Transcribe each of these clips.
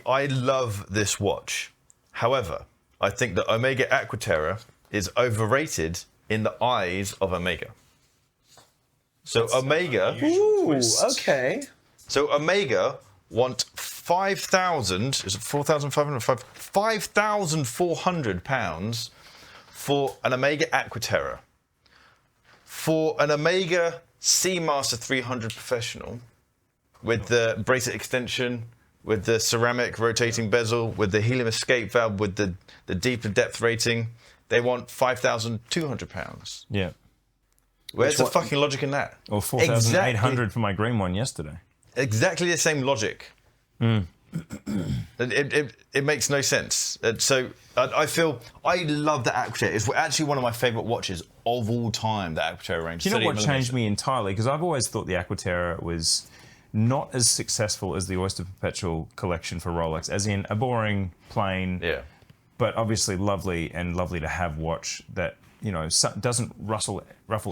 I love this watch. However, I think that Omega Aqua Terra is overrated in the eyes of Omega. So Omega... Ooh, okay. So Omega want 5,000, is it 4,500? 5,400 pounds for an Omega Aqua Terra. For an Omega Seamaster 300 Professional, with the bracelet extension, with the ceramic rotating bezel, with the helium escape valve, with the deeper depth rating, they want 5,200 pounds. Yeah. Where's the fucking logic in that? Or 4,800 for my green one yesterday. Exactly the same logic. It makes no sense. So I feel I love the Aqua Terra. It's actually one of my favourite watches of all time. The Aqua Terra range. Do you know what changed me entirely? Because I've always thought the Aqua Terra was not as successful as the Oyster Perpetual collection for Rolex, as in a boring, plain, but obviously lovely to have watch that, you know, doesn't ruffle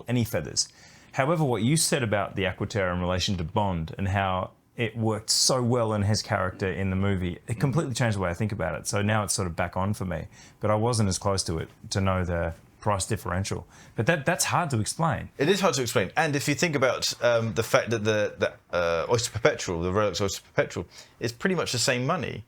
any feathers. However, what you said about the Aqua Terra in relation to Bond and how it worked so well in his character in the movie, it completely changed the way I think about it. So now it's sort of back on for me. But I wasn't as close to it to know the price differential. But that's hard to explain. It is hard to explain. And if you think about the fact that the Oyster Perpetual, the Rolex Oyster Perpetual, is pretty much the same money.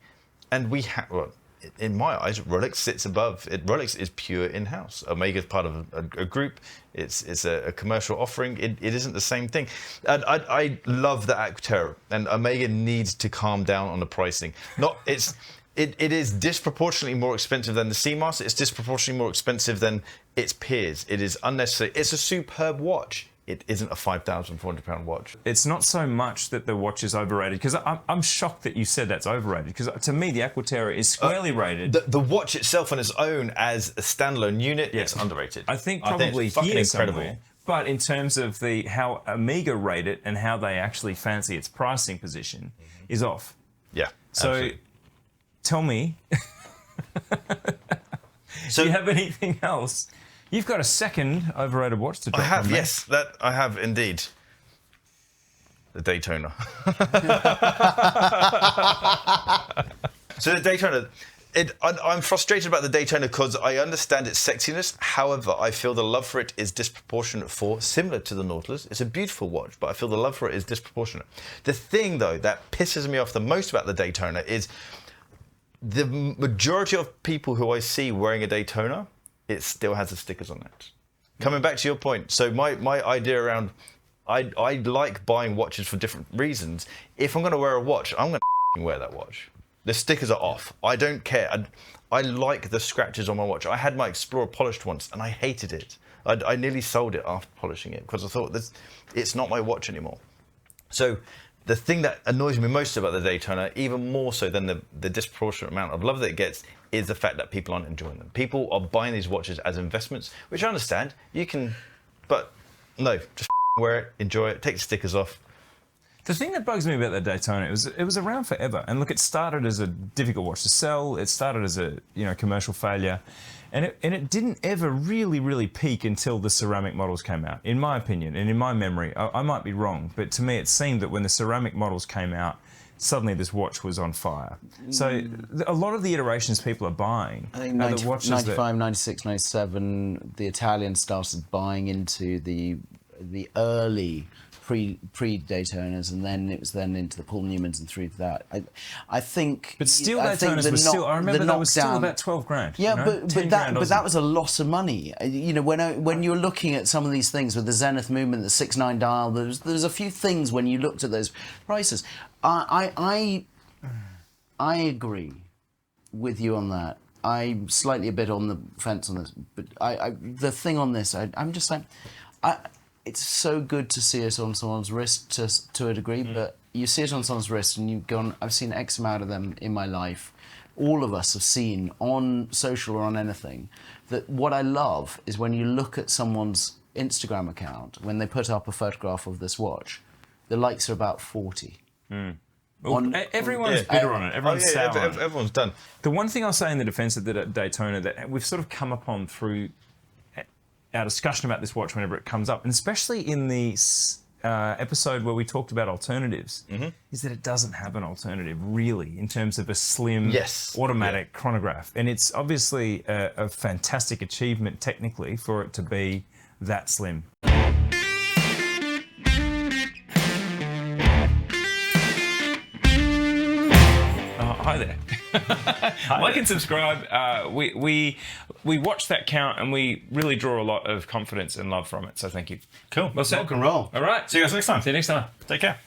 And we have, well, in my eyes, Rolex sits above it. Rolex is pure in-house. Omega is part of a group. It's a commercial offering. It isn't the same thing. And I love the Aqua Terra, and Omega needs to calm down on the pricing. It is disproportionately more expensive than the Seamaster. It's disproportionately more expensive than its peers. It is unnecessary. It's a superb watch. It isn't a £5,400 watch. It's not so much that the watch is overrated, because I'm shocked that you said that's overrated, because to me the Aqua Terra is squarely rated. The watch itself on its own as a standalone unit, it's underrated. I think probably it's fucking here incredible. somewhere. But in terms of how Omega rate it and how they actually fancy its pricing position is off. Yeah. So absolutely. Tell me, do you have anything else? You've got a second overrated watch to drop. I have, on, yes, that I have indeed. The Daytona. So the Daytona, I'm frustrated about the Daytona because I understand its sexiness. However, I feel the love for it is disproportionate similar to the Nautilus. It's a beautiful watch, but I feel the love for it is disproportionate. The thing, though, that pisses me off the most about the Daytona is the majority of people who I see wearing a Daytona, it still has the stickers on it. Coming back to your point, so my idea around, I like buying watches for different reasons. If I'm going to wear a watch, I'm going to wear that watch. The stickers are off. I don't care. I like the scratches on my watch. I had my Explorer polished once, and I hated it. I nearly sold it after polishing it because I thought it's not my watch anymore. So the thing that annoys me most about the Daytona, even more so than the disproportionate amount of love that it gets, is the fact that people aren't enjoying them. People are buying these watches as investments, which I understand. You can, but no, just wear it, enjoy it, take the stickers off. The thing that bugs me about the Daytona, it was around forever. And look, it started as a difficult watch to sell. It started as a commercial failure. And it didn't ever really peak until the ceramic models came out, in my opinion and in my memory. I might be wrong, but to me it seemed that when the ceramic models came out, suddenly this watch was on fire. So a lot of the iterations people are buying, I think 95, 96, 97, the Italians started buying into the early pre-Daytonas, and then it was into the Paul Newmans and through that. I think. But still, Daytonas was still. I remember that was still about 12 grand. Yeah, but that was a lot of money. When Mm. you're looking at some of these things with the Zenith movement, the 6.9 dial, there's a few things when you looked at those prices. I agree with you on that. I'm slightly a bit on the fence on this, but the thing on this, I'm just saying, it's so good to see it on someone's wrist to a degree, but you see it on someone's wrist and you've gone, I've seen X amount of them in my life. All of us have seen on social or on anything, that what I love is when you look at someone's Instagram account, when they put up a photograph of this watch, the likes are about 40. Everyone's bitter on it. Everyone's sour on it. Everyone's done. The one thing I'll say in the defence of the Daytona that we've sort of come upon through our discussion about this watch whenever it comes up, and especially in the episode where we talked about alternatives is that it doesn't have an alternative really in terms of a slim automatic chronograph, and it's obviously a fantastic achievement technically for it to be that slim. Hi there. Like and subscribe. We watch that count and we really draw a lot of confidence and love from it. So thank you. Cool. Well said. Rock and roll. All right. See you guys next time. See you next time. Take care.